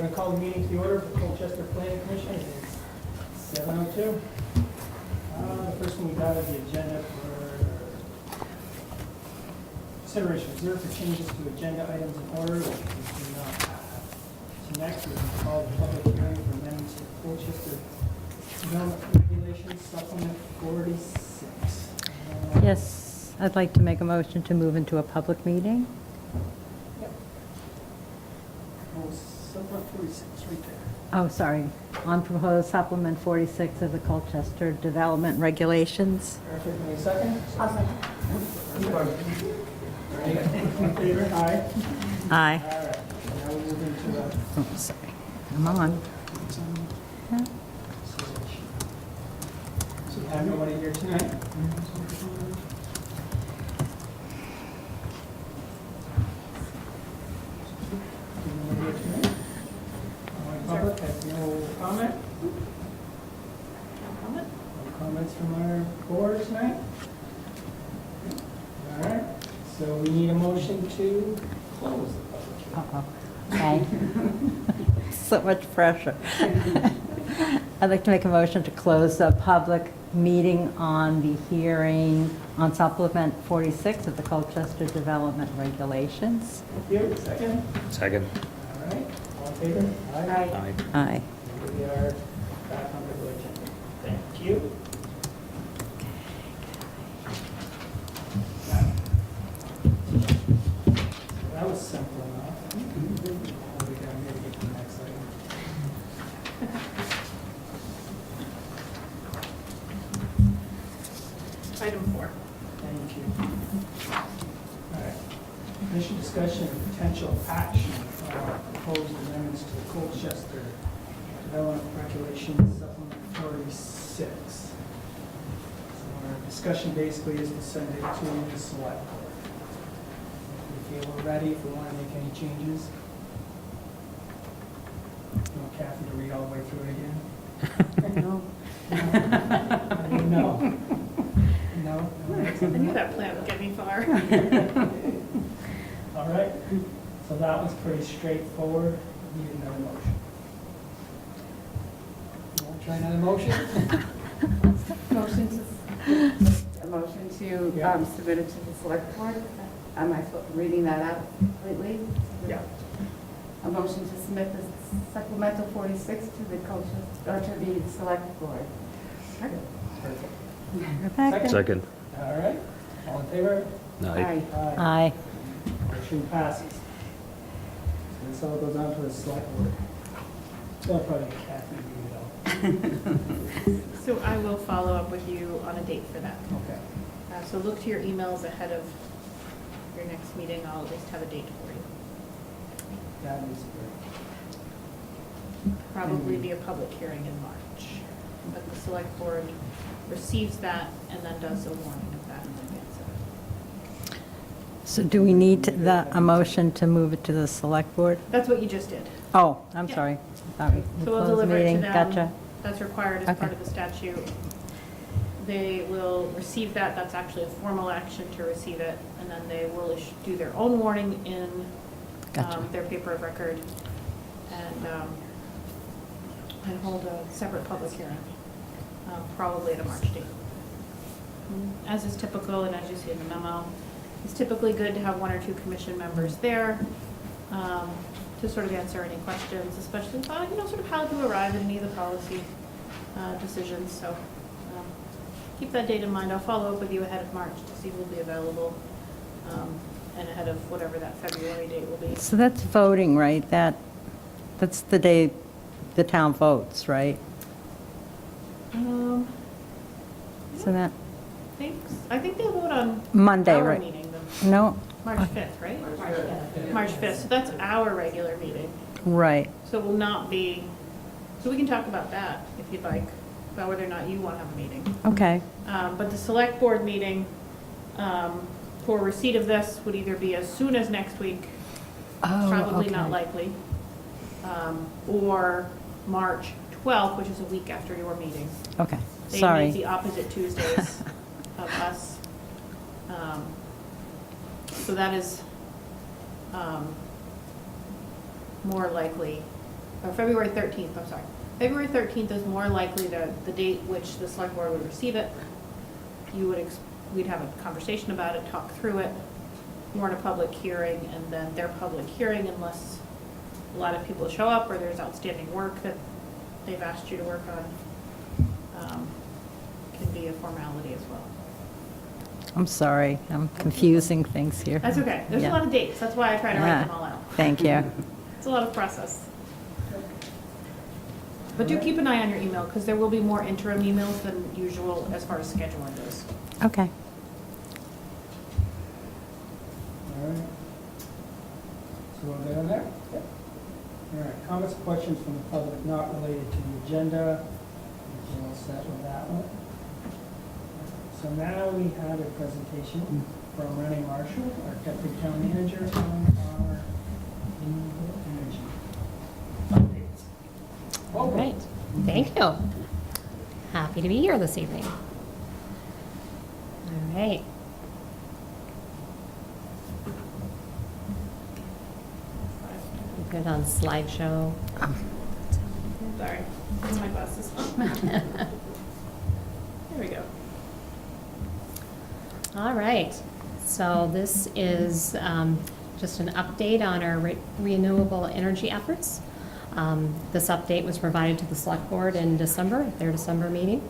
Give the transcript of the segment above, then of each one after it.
I'm going to call the meeting to the order for Colchester Planning Commission. It is 7:02. The first one we got is the agenda for consideration reserved for changes to agenda items in order, which we do not have. So next we will call the public hearing for amendments to Colchester Development Regulations Supplement 46. Yes, I'd like to make a motion to move into a public meeting. Yep. Oh, Supplement 46, right there. Oh, sorry. On proposed supplement 46 of the Colchester Development Regulations. Perfect. Any second? I'll second. In favor? Aye. Aye. All right. Now we move into the Oh, sorry. Come on. Yeah. So we have nobody here tonight? Nobody here tonight? Public has no comment? No comments from our board tonight? All right, so we need a motion to close the public hearing. Okay. So much pressure. I'd like to make a motion to close the public meeting on the hearing on supplement 46 of the Colchester Development Regulations. Thank you. Second? Second. All right, all in favor? Aye. Aye. We are back on the agenda. Thank you. That was simple enough. We got to get to the next item. Item 4. Thank you. All right. Commission discussion and potential action on proposed amendments to the Colchester Development Regulations Supplement 46. So our discussion basically is to send it to the select board. If we feel we're ready, if we want to make any changes. You want Kathy to read all the way through it again? No. No. No? I knew that plan would get me far. All right, so that was pretty straightforward. Need another motion. You want to try another motion? A motion to Yeah. submit it to the select board. Am I reading that out completely? Yeah. A motion to submit the supplemental 46 to the Colchester, to the select board. Perfect. Rebecca? Second. All right, all in favor? Aye. Aye. Motion passes. So this all goes on to the select board. So I'll probably get Kathy to read it all. So I will follow up with you on a date for that. Okay. So look to your emails ahead of your next meeting. I'll at least have a date for you. That is great. Probably be a public hearing in March. But the select board receives that and then does a warning of that in advance of it. So do we need a motion to move it to the select board? That's what you just did. Oh, I'm Yeah. sorry. Thought we So we'll closed the deliver it to meeting. them. Gotcha. That's required as Okay. part of the statute. They will receive that. That's actually a formal action to receive it. And then they will do their own warning in Gotcha. their paper of record and hold a separate public hearing, probably at a March date. As is typical, and as you see in the memo, it's typically good to have 1 or 2 commission members there to sort of answer any questions, especially about, sort of how to arrive at any of the policy decisions. So keep that date in mind. I'll follow up with you ahead of March to see who will be available and ahead of whatever that February date will be. So that's voting, right? That's the day the town votes, right? So that, I think they vote on Monday, our right? meeting, the No? March 5th, right? March 5th, so that's our regular meeting. Right. So it will not be, so we can talk about that if you'd like, about whether or not you want to have a meeting. Okay. But the select board meeting for receipt of this would either be as soon as next week, Oh, probably okay. not likely, or March 12th, which is a week after your meeting. Okay. They Sorry. meet the opposite Tuesdays of us. So that is more likely or February 13th, I'm sorry. February 13th is more likely the date which the select board would receive it. We'd have a conversation about it, talk through it, warn a public hearing, and then their public hearing, unless a lot of people show up or there's outstanding work that they've asked you to work on, can be a formality as well. I'm sorry, I'm confusing things here. That's okay. There's Yeah. a lot of dates. That's why I try to write them all out. Thank you. It's a lot of process. But do keep an eye on your email, because there will be more interim emails than usual as far as scheduling goes. Okay. All right. So we'll go there? Yep. All right, comments, questions from the public not related to the agenda? We're all set with that one. So now we have a presentation from Renee Marshall, our deputy town manager, on our renewable energy updates. All right, thank you. Happy to be here this evening. All right. Good on slideshow. Sorry, these are my glasses. There we go. All right, so this is just an update on our renewable energy efforts. This update was provided to the select board in December, at their December meeting.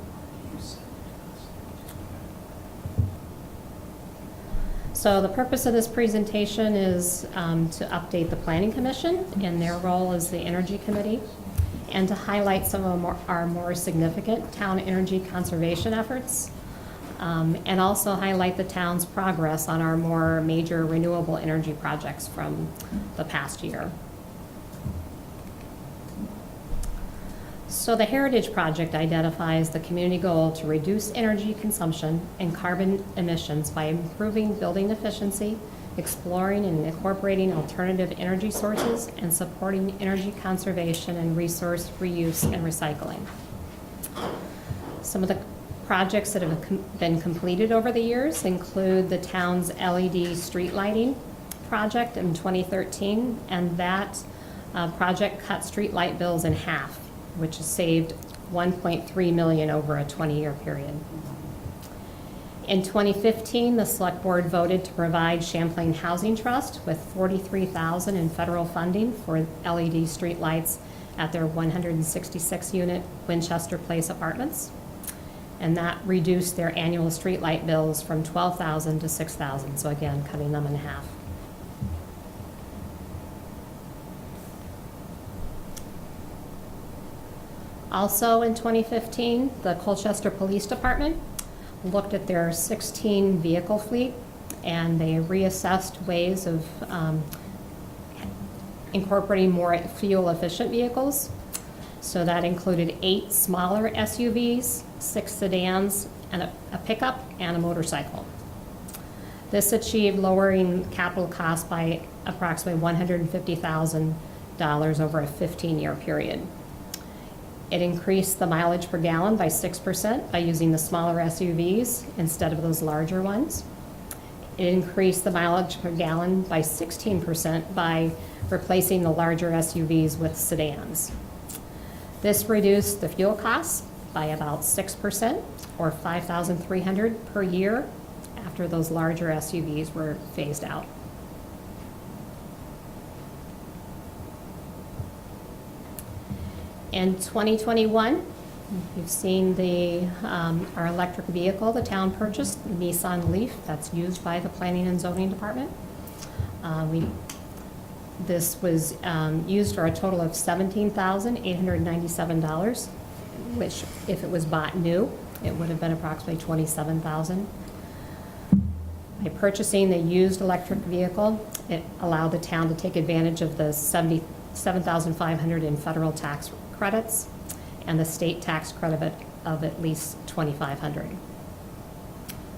So the purpose of this presentation is to update the Planning Commission in their role as the Energy Committee, and to highlight some of our more significant town energy conservation efforts, and also highlight the town's progress on our more major renewable energy projects from the past year. So the Heritage Project identifies the community goal to reduce energy consumption and carbon emissions by improving building efficiency, exploring and incorporating alternative energy sources, and supporting energy conservation and resource reuse and recycling. Some of the projects that have been completed over the years include the town's LED street lighting project in 2013, and that project cut street light bills in half, which has saved $1.3 million over a 20-year period. In 2015, the Select Board voted to provide Champlain Housing Trust with $43,000 in federal funding for LED streetlights at their 166-unit Winchester Place apartments, and that reduced their annual streetlight bills from $12,000 to $6,000, so again, cutting them in half. Also in 2015, the Colchester Police Department looked at their 16 vehicle fleet, and they reassessed ways of incorporating more fuel-efficient vehicles. So that included 8 smaller SUVs, 6 sedans, and a pickup and a motorcycle. This achieved lowering capital costs by approximately $150,000 over a 15-year period. It increased the mileage per gallon by 6% by using the smaller SUVs instead of those larger ones. It increased the mileage per gallon by 16% by replacing the larger SUVs with sedans. This reduced the fuel costs by about 6%, or $5,300 per year after those larger SUVs were phased out. In 2021, you've seen our electric vehicle the town purchased, the Nissan Leaf, that's used by the Planning and Zoning Department. This was used for a total of $17,897, which if it was bought new, it would have been approximately $27,000. By purchasing the used electric vehicle, it allowed the town to take advantage of the $77,500 in federal tax credits and the state tax credit of at least $2,500.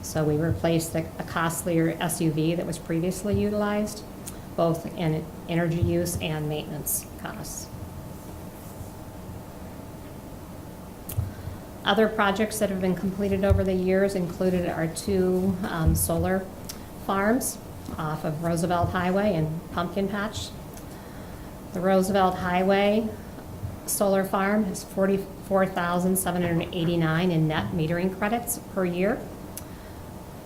So we replaced a costlier SUV that was previously utilized, both in energy use and maintenance costs. Other projects that have been completed over the years included our 2 solar farms off of Roosevelt Highway and Pumpkin Patch. The Roosevelt Highway solar farm has 44,789 in net metering credits per year.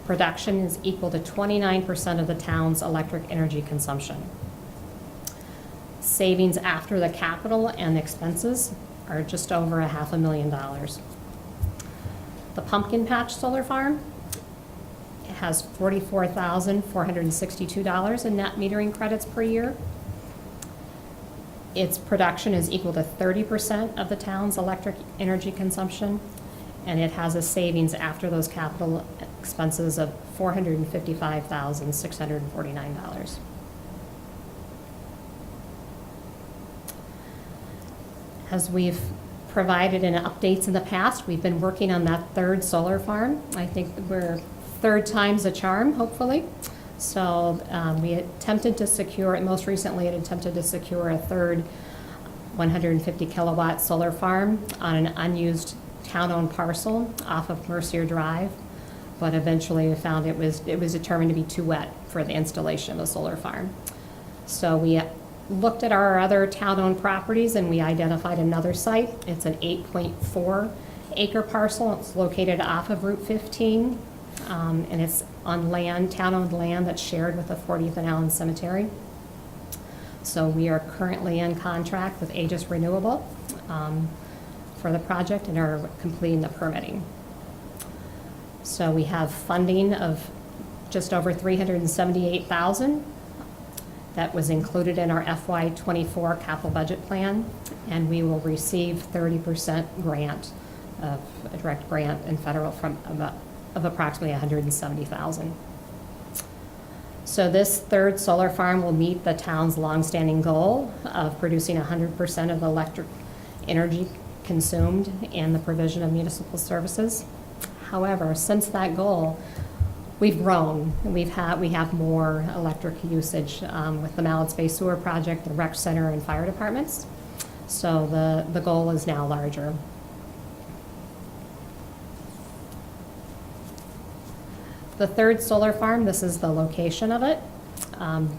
Production is equal to 29% of the town's electric energy consumption. Savings after the capital and expenses are just over $500,000. The Pumpkin Patch Solar Farm has $44,462 in net metering credits per year. Its production is equal to 30% of the town's electric energy consumption, and it has a savings after those capital expenses of $455,649. As we've provided in updates in the past, we've been working on that third solar farm. I think we're third time's a charm, hopefully. So we attempted to secure, most recently it attempted to secure a third 150 kilowatt solar farm on an unused town-owned parcel off of Mercier Drive, but eventually we found it was determined to be too wet for the installation of a solar farm. So we looked at our other town-owned properties and we identified another site. It's an 8.4 acre parcel. It's located off of Route 15, and it's on land, town-owned land that's shared with the 40th and Allen Cemetery. So we are currently in contract with Aegis Renewable for the project and are completing the permitting. So we have funding of just over $378,000 that was included in our FY24 capital budget plan, and we will receive 30% grant of a direct grant and federal of approximately $170,000. So this third solar farm will meet the town's longstanding goal of producing 100% of the electric energy consumed in the provision of municipal services. However, since that goal, we've grown. We have more electric usage with the Mallard Space Sewer Project, the rec center, and fire departments. So the goal is now larger. The third solar farm, this is the location of it.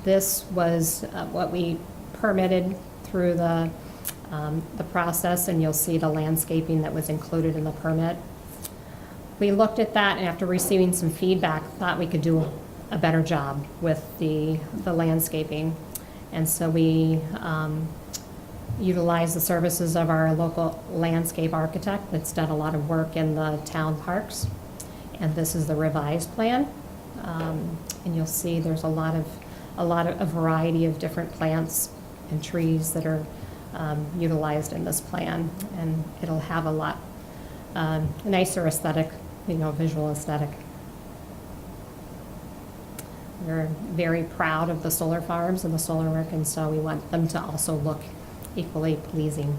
This was what we permitted through the process, and you'll see the landscaping that was included in the permit. We looked at that, and after receiving some feedback, thought we could do a better job with the landscaping. And so we utilized the services of our local landscape architect that's done a lot of work in the town parks. And this is the revised plan. And you'll see there's a variety of different plants and trees that are utilized in this plan. And it'll have a lot nicer aesthetic, visual aesthetic. We're very proud of the solar farms and the solar work, and so we want them to also look equally pleasing.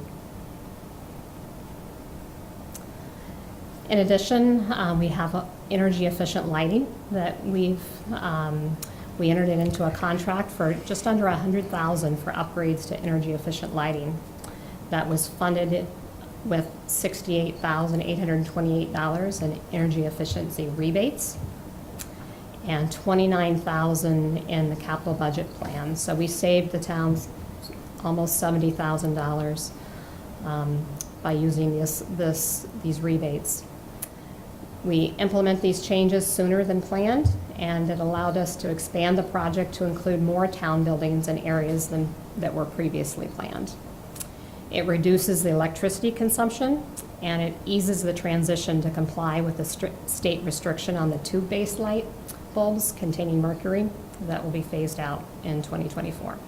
In addition, we have energy efficient lighting that we entered it into a contract for just under $100,000 for upgrades to energy efficient lighting. That was funded with $68,828 in energy efficiency rebates and $29,000 in the capital budget plan. So we saved the town almost $70,000 by using these rebates. We implement these changes sooner than planned, and it allowed us to expand the project to include more town buildings and areas that were previously planned. It reduces the electricity consumption, and it eases the transition to comply with the state restriction on the tube-based light bulbs containing mercury that will be phased out in 2024.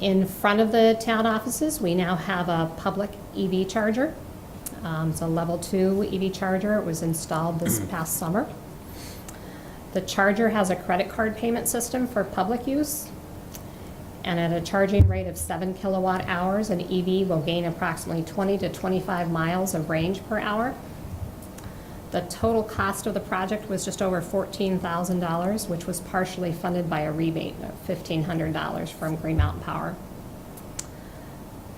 In front of the town offices, we now have a public EV charger. It's a level 2 EV charger. It was installed this past summer. The charger has a credit card payment system for public use, and at a charging rate of 7 kilowatt hours, an EV will gain approximately 20 to 25 miles of range per hour. The total cost of the project was just over $14,000, which was partially funded by a rebate of $1,500 from Green Mountain Power.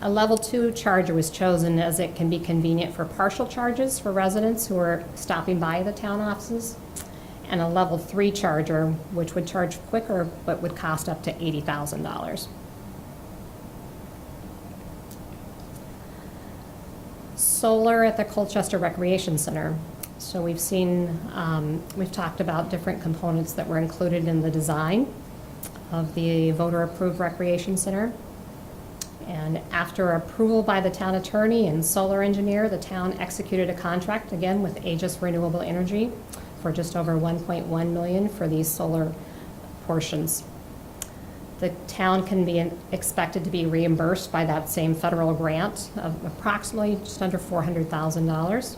A level 2 charger was chosen as it can be convenient for partial charges for residents who are stopping by the town offices, and a level 3 charger, which would charge quicker but would cost up to $80,000. Solar at the Colchester Recreation Center. So we've talked about different components that were included in the design of the voter-approved recreation center. And after approval by the town attorney and solar engineer, the town executed a contract again with Aegis Renewable Energy for just over $1.1 million for these solar portions. The town can be expected to be reimbursed by that same federal grant of approximately just under $400,000.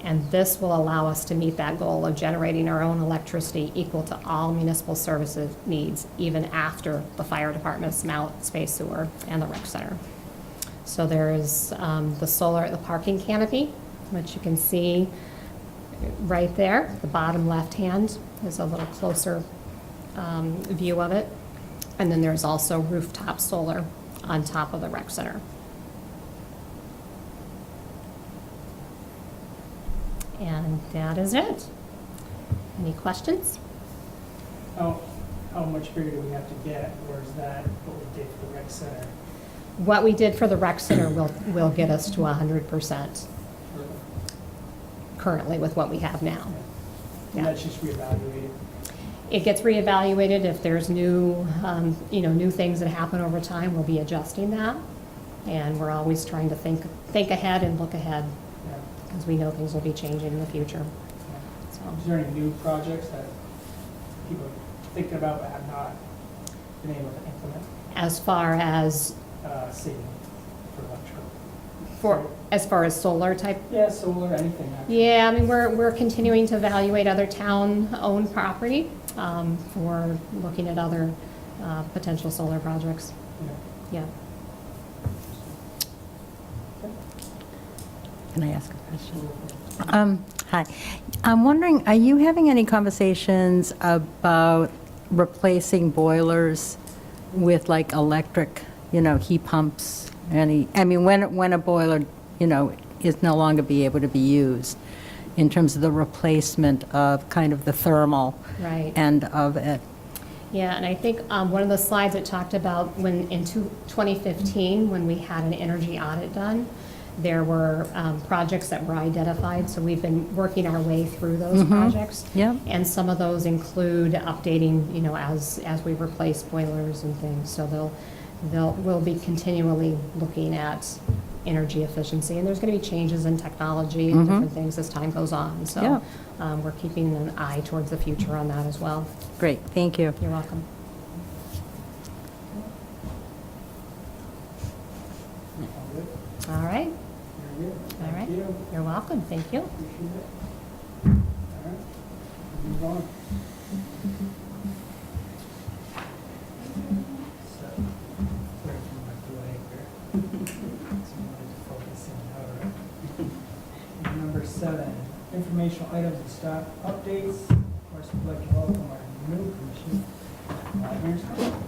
And this will allow us to meet that goal of generating our own electricity equal to all municipal services needs, even after the fire department's mount, space sewer, and the rec center. So there is the solar, the parking canopy, which you can see right there. The bottom left hand is a little closer view of it. And then there's also rooftop solar on top of the rec center. And that is it. Any questions? How much bigger do we have to get, or is that what we did for the rec center? What we did for the rec center will get us to 100% currently with what we have now. And that's just reevaluated? It gets reevaluated if there's new, new things that happen over time. We'll be adjusting that, and we're always trying to think ahead and look ahead, Yeah. because we know things will be changing in the future. So, Is there any new projects that people are thinking about but have not been able to implement? as far as Saving for electrical? as far as solar type. Yeah, solar, anything. Actually. Yeah, I mean, we're continuing to evaluate other town-owned property for looking at other potential solar projects. Yeah. Yeah. Can I ask a question? Hi. I'm wondering, are you having any conversations about replacing boilers with like electric, heat pumps? When a boiler, is no longer be able to be used in terms of the replacement of kind of the thermal Right. end of it? Yeah, and I think one of the slides it talked about when in 2015, when we had an energy audit done, there were projects that were identified, so we've been working our way through those projects. Yep. And some of those include updating, as we replace boilers and things. So we'll be continually looking at energy efficiency, and there's going to be changes in technology and different things as time goes on. So we're keeping an eye towards the future on that as well. Great, thank you. You're welcome. All good? All right. Very good. All right. Thank you. You're welcome. Thank you. Appreciate it. All right. Move on. So, sorry for my delay here. Just wanted to focus in. All right. Number 7, informational items and staff updates. Of course, we'd like to welcome our new commission. Mayor's Council.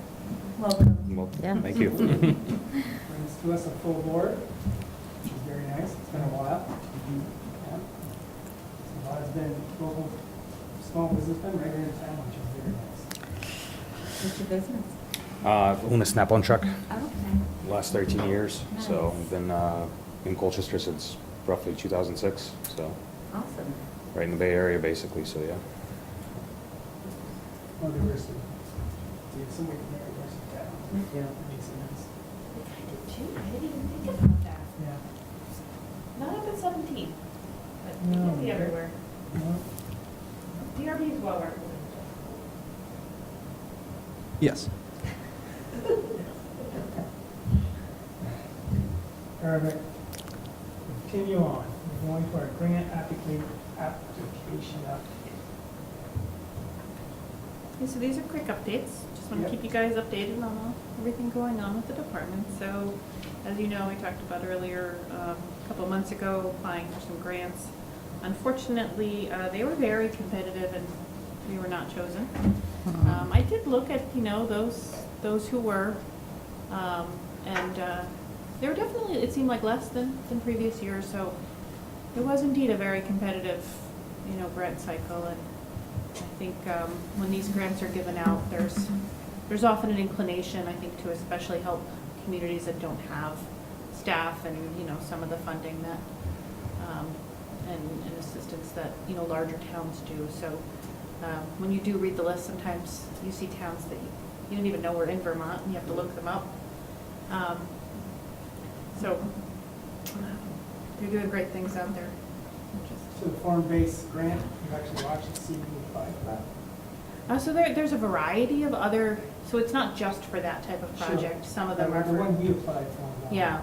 Welcome. Well, Yeah. thank you. Brings to us a full board, which is very nice. It's been a while. Yeah. So a lot has been local, small businessmen right here in town, which is very nice. What's your business? Own a Snap-on truck, Oh, okay. last 13 years. So Nice. I've been in Colchester since roughly 2006. So Awesome. right in the Bay Area, basically. So yeah. More diversity. We have some way to make diversity town. Yeah. That makes sense. I did too. I didn't even think about that. Yeah. Not up at 17, but it No. can be everywhere. No? DRB is well represented. Yes. Perfect. Continue on. We're going to our grant application update. Okay, so these are quick updates. Just want to Yep. keep you guys updated on everything going on with the department. So, as you know, we talked about earlier, a couple of months ago, applying for some grants. Unfortunately, they were very competitive and we were not chosen. I did look at, those who were, and they were definitely, it seemed like less than previous years. So it was indeed a very competitive, grant cycle. And I think when these grants are given out, there's often an inclination, I think, to especially help communities that don't have staff and, some of the funding that, and assistance that, larger towns do. So when you do read the list, sometimes you see towns that you don't even know were in Vermont, and you have to look them up. So they're doing great things out there. So the form-based grant, you actually watched the CV apply for that? So there's a variety of other, so it's not just for that type of Sure. project. Some of them are The for, one we applied for. Yeah.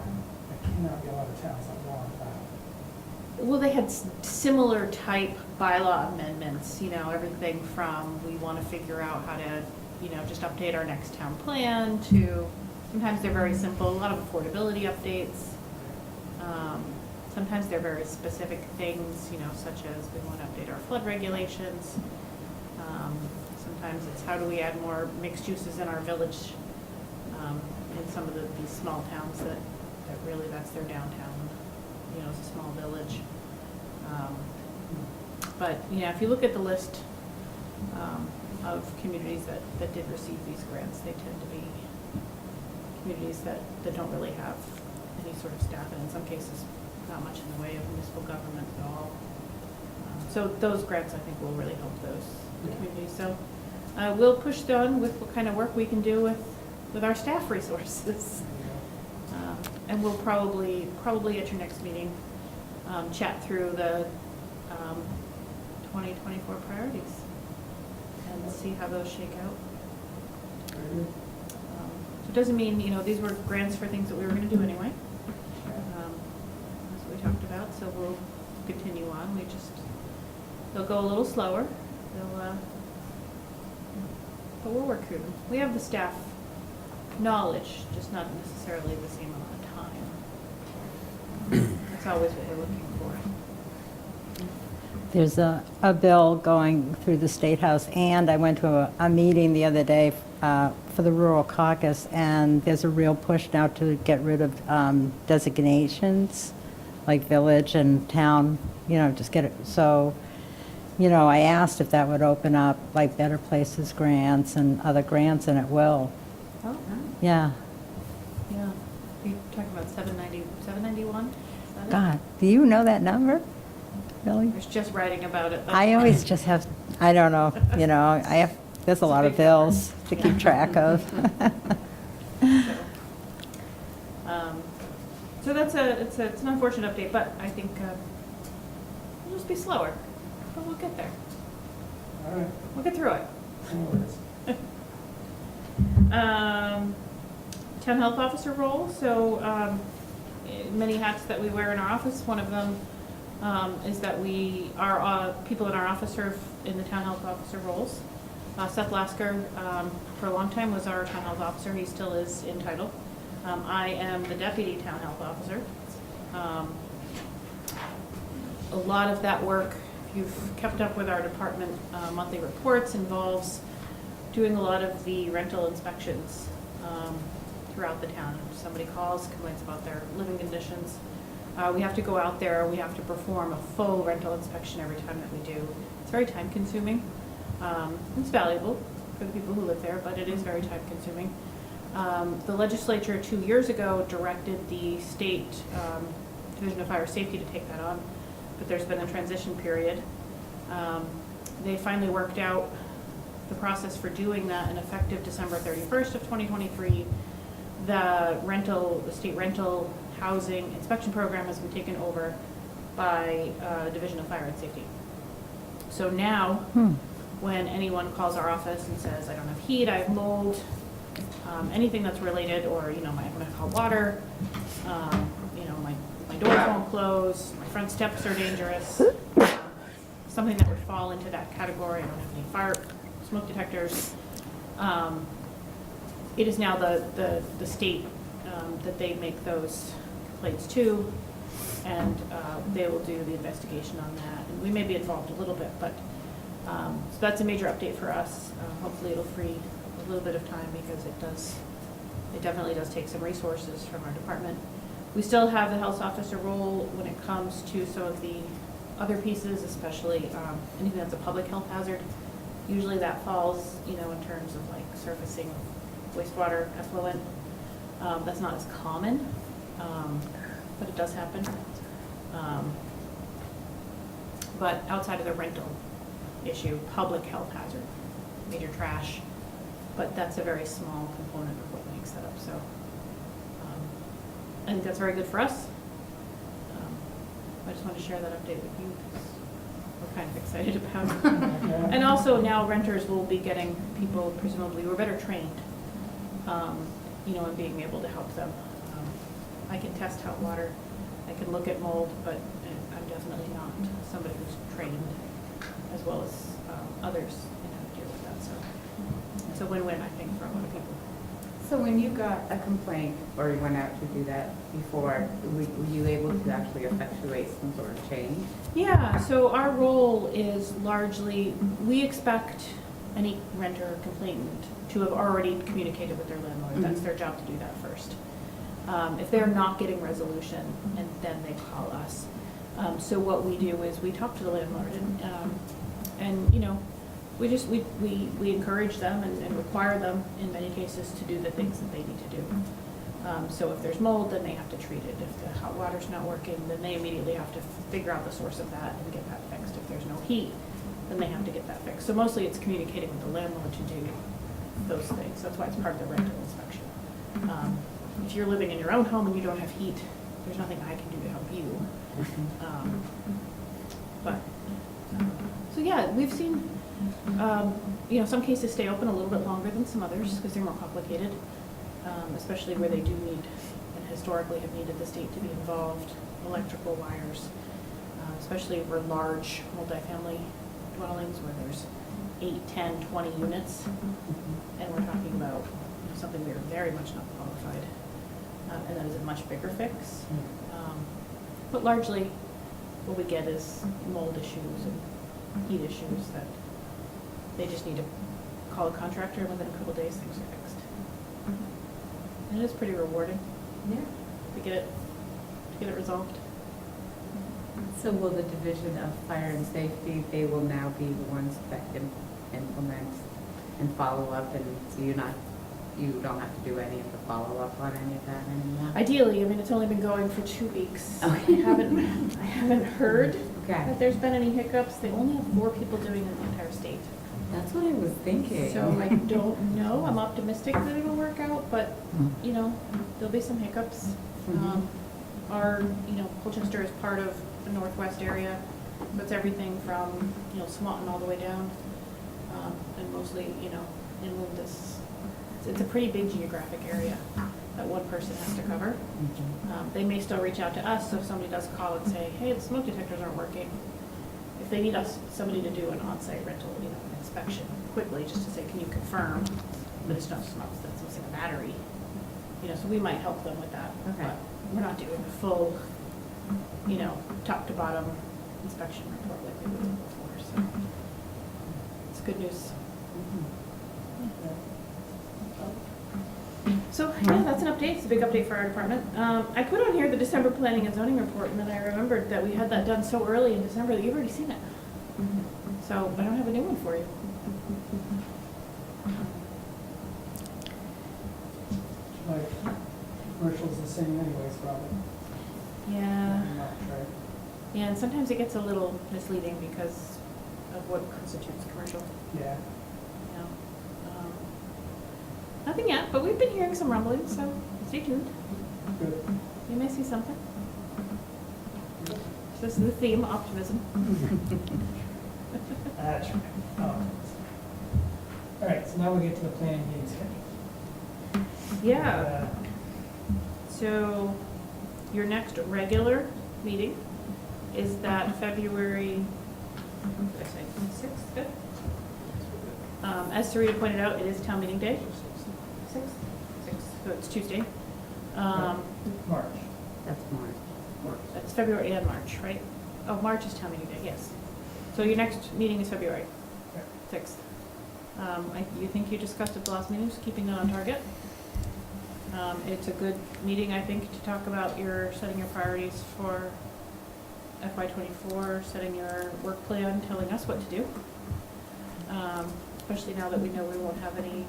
There cannot be a lot of towns that want that. well, they had similar type bylaw amendments, everything from we want to figure out how to, just update our next town plan to, sometimes they're very simple, a lot of affordability updates. Sometimes they're very specific things, such as we want to update our flood regulations. Sometimes it's how do we add more mixed uses in our village, in some of these small towns that really that's their downtown, it's a small village. But, if you look at the list of communities that did receive these grants, they tend to be communities that don't really have any sort of staff, and in some cases, not much in the way of municipal government at all. So those grants, I think, will really help those communities. So we'll push on with what kind of work we can do with our staff resources. And we'll probably at your next meeting, chat through the 2024 priorities and see how those shake out. Very good. So it doesn't mean, these were grants for things that we were going to do anyway. That's what we talked about, so we'll continue on. They'll go a little slower. But we'll work through them. We have the staff knowledge, just not necessarily the same amount of time. That's always what we're looking for. There's a bill going through the State House, and I went to a meeting the other day for the Rural Caucus, and there's a real push now to get rid of designations, like village and town, just get it. So, I asked if that would open up like Better Places grants and other grants, and it will. Oh, Yeah. yeah. Are you talking about 791? Is that it? God, do you know that number? Really? I was just writing about it. That's I why. always just have, I don't know, there's a lot of big number. bills to keep track of. So that's it's an unfortunate update, but I think we'll just be slower, but we'll get there. All right. We'll get through it. Any words? Town health officer role, so many hats that we wear in our office. One of them is that we are people in our office serve in the town health officer roles. Seth Lasker for a long time was our town health officer. He still is in title. I am the deputy town health officer. A lot of that work, if you've kept up with our department monthly reports, involves doing a lot of the rental inspections throughout the town. If somebody calls, complains about their living conditions, we have to go out there, we have to perform a full rental inspection every time that we do. It's very time consuming. It's valuable for the people who live there, but it is very time consuming. The legislature 2 years ago directed the state Division of Fire Safety to take that on, but there's been a transition period. They finally worked out the process for doing that, and effective December 31st of 2023, the state rental housing inspection program has been taken over by Division of Fire and Safety. So now, when anyone calls our office and says, I don't have heat, I have mold, anything that's related, or, I have hot water, my doors won't close, my front steps are dangerous, something that would fall into that category, I don't have any fire, smoke detectors. It is now the state that they make those complaints to, and they will do the investigation on that. And we may be involved a little bit, but so that's a major update for us. Hopefully it'll free a little bit of time, because it definitely does take some resources from our department. We still have the health officer role when it comes to some of the other pieces, especially anything that's a public health hazard. Usually that falls, in terms of like surfacing wastewater effluent. That's not as common, but it does happen. But outside of the rental issue, public health hazard, major trash, but that's a very small component of what makes that up, so. I think that's very good for us. I just wanted to share that update with you, because we're kind of excited about it. And also now renters will be getting people presumably who are better trained, and being able to help them. I can test hot water, I can look at mold, but I'm definitely not somebody who's trained as well as others in how to deal with that, so it's a win-win, I think, for a lot of people. So when you got a complaint or you went out to do that before, were you able to actually effectuate some sort of change? Yeah, so our role is largely, we expect any renter or complainant to have already communicated with their landlord. That's their job to do that first. If they're not getting resolution, and then they call us. So what we do is we talk to the landlord and we encourage them and require them in many cases to do the things that they need to do. So if there's mold, then they have to treat it. If the hot water's not working, then they immediately have to figure out the source of that and get that fixed. If there's no heat, then they have to get that fixed. So mostly it's communicating with the landlord to do those things. That's why it's part of the rental inspection. If you're living in your own home and you don't have heat, there's nothing I can do to help you. So yeah, we've seen, some cases stay open a little bit longer than some others because they're more complicated, especially where they do need and historically have needed the state to be involved, electrical wires, especially for large multifamily dwellings where there's 8, 10, 20 units, and we're talking about something we are very much not qualified, and that is a much bigger fix. But largely, what we get is mold issues and heat issues that they just need to call a contractor, and within a couple days things are fixed. And it is pretty rewarding to get it resolved. So will the Division of Fire and Safety, they will now be the ones that can implement and follow up, and so you don't have to do any of the follow-up on any of that anymore? Ideally, it's only been going for 2 weeks. Okay. I haven't heard Okay. that there's been any hiccups. They only have 4 people doing it in the entire state. That's what I was thinking. So I don't know. I'm optimistic that it'll work out, but, there'll be some hiccups. Our, Colchester is part of the northwest area. So it's everything from, Swanton all the way down. And mostly, inland it's a pretty big geographic area that one person has to cover. They may still reach out to us, so if somebody does call and say, hey, the smoke detectors aren't working, if they need somebody to do an on-site rental, inspection quickly, just to say, can you confirm that it's not smoke, that's missing a battery? So we might help them with that. Okay. But we're not doing a full, top to bottom inspection report like we did before, so it's good news. So, that's an update. It's a big update for our department. I put on here the December planning and zoning report, and then I remembered that we had that done so early in December that you've already seen it. So I don't have a new one for you. Like, commercial's the same anyways, probably. Yeah. Not, right? Yeah, and sometimes it gets a little misleading because of what constitutes commercial. Yeah. Nothing yet, but we've been hearing some rumblings, so stay tuned. Good. You may see something. So this is the theme, optimism. That's right. Oh. All right, so now we get to the planning meeting schedule. Yeah. So your next regular meeting is that February, what did I say, 6th, 5th? As Sarita pointed out, it is town meeting day. 6th, so it's Tuesday. March. That's March. That's February and March, right? Oh, March is town meeting day, yes. So your next meeting is February 6th. You think you discussed at the last meeting, just keeping that on target? It's a good meeting, I think, to talk about setting your priorities for FY24, setting your work plan, telling us what to do. especially now that we know we won't have any,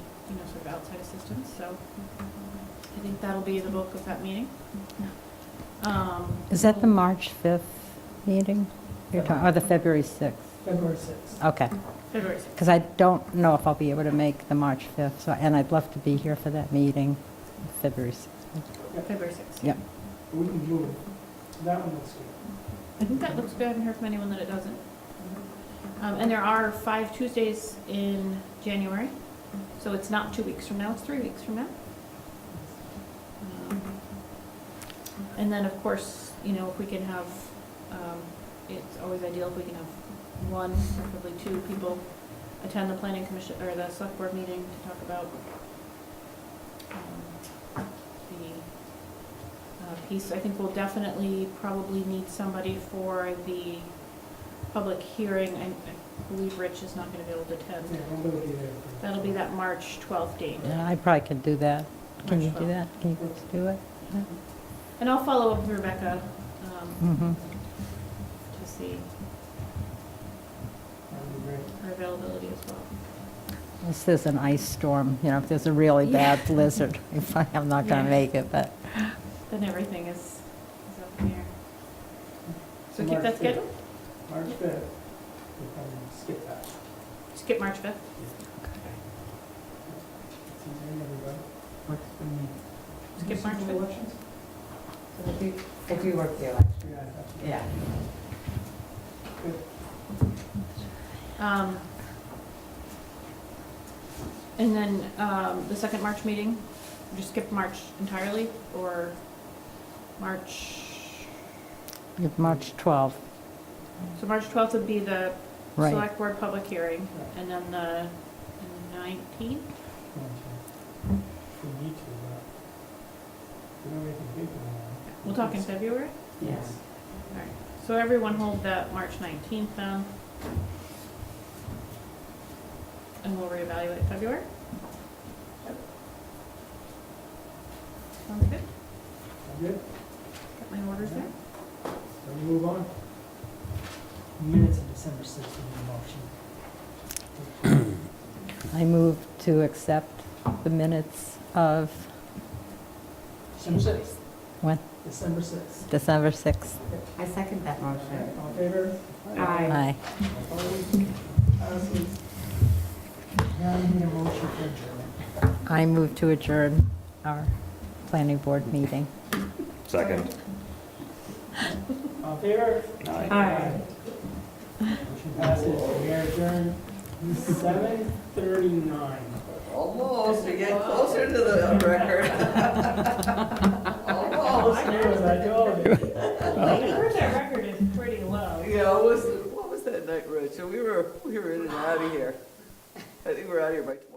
sort of outside assistance, so I think that'll be the bulk of that meeting. Is that the March 5th meeting? Or the February 6th? February 6th. Okay, February 6th. because I don't know if I'll be able to make the March 5th, so, and I'd love to be here for that meeting, February 6th. February 6th. Yep. We can move it. That one looks good. I think that looks good. I haven't heard from anyone that it doesn't. And there are 5 Tuesdays in January, so it's not 2 weeks from now, it's 3 weeks from now. And then, of course, if we can have, it's always ideal if we can have one, preferably 2 people attend the planning commission, or the select board meeting to talk about the piece. I think we'll definitely probably need somebody for the public hearing. I believe Rich is not going to be able to attend. Yeah, I'm gonna be there. That'll be that March 12th date. Yeah, I probably can do that. Can you March do 12th. that? Can you just do it? And I'll follow up with Rebecca Mm-hmm. to see That'd be great. her availability as well. If there's an ice storm, if there's a really bad blizzard, I'm not going to Yeah. make it, but Then everything is up in the air. So keep March that 5th. scheduled? March 5th. We'll probably skip that. Skip March 5th? It's easy, everybody. works for me. Skip March 5th? Elections? If you work the election. Yeah, I thought so. Yeah. Good. And then the second March meeting, just skip March entirely, or March, You have March 12th, so March 12th would be the right. select board public hearing, and then the 19th? We need to, but we don't make a big one. We'll talk in February? Yes. All right, so everyone hold that March 19th then. And we'll reevaluate in February? Sounds good? Good? Got my orders there? So we move on. Minutes of December 6th, we need a motion. I move to accept the minutes of December 6th. when? December 6th. December 6th. I second that Okay, motion. all in favor? Aye. Aye. Opposed? Passes. Now we need a motion for adjournment. I move to adjourn our planning board meeting. Second. All in favor? Aye. Motion passes. We are adjourned 7:39. Almost, you're getting closer to the record. Almost. As I told you. I heard that record is pretty low. Yeah, what was that night, Rich? So we were in and out of here. I think we were out of here by 12.